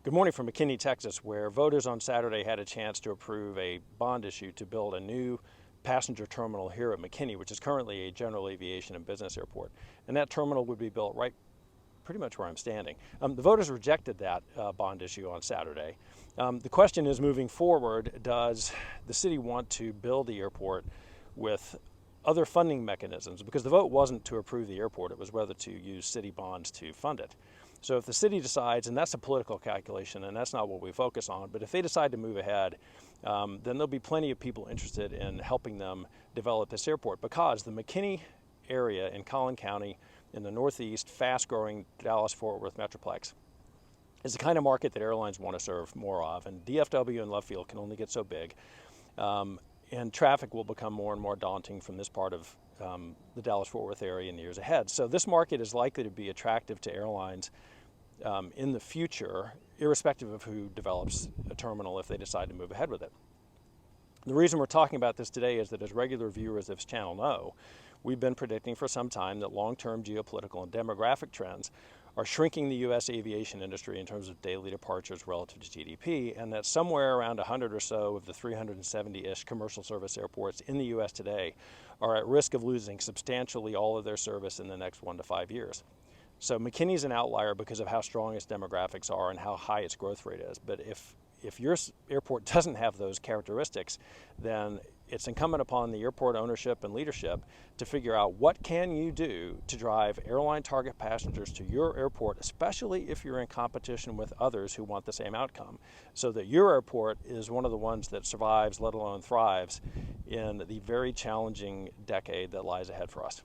Good morning from McKinney, Texas, where voters on Saturday had a chance to approve a bond issue to build a new passenger terminal here at McKinney, which is currently a general aviation and business airport. And that terminal would be built right pretty much where I'm standing. The voters rejected that bond issue on Saturday. The question is, moving forward, does the city want to build the airport with other funding mechanisms? Because the vote wasn't to approve the airport, it was whether to use city bonds to fund it. So if the city decides, and that's a political calculation, and that's not what we focus on, but if they decide to move ahead, then there'll be plenty of people interested in helping them develop this airport, because the McKinney area in Collin County in the northeast, fast-growing Dallas-Fort Worth Metroplex is the kind of market that airlines want to serve more of, and DFW and Love Field can only get so big. And traffic will become more and more daunting from this part of the Dallas-Fort Worth area in the years ahead. So this market is likely to be attractive to airlines in the future, irrespective of who develops a terminal if they decide to move ahead with it. The reason we're talking about this today is that, as regular viewers of this channel know, we've been predicting for some time that long-term geopolitical and demographic trends are shrinking the U.S. aviation industry in terms of daily departures relative to GDP, and that somewhere around 100 or so of the 370-ish commercial service airports in the U.S. today are at risk of losing substantially all of their service in the next 1 to 5 years. So McKinney's an outlier because of how strong its demographics are and how high its growth rate is. But if your airport doesn't have those characteristics, then it's incumbent upon the airport ownership and leadership to figure out what can you do to drive airline target passengers to your airport, especially if you're in competition with others who want the same outcome, so that your airport is one of the ones that survives, let alone thrives, in the very challenging decade that lies ahead for us.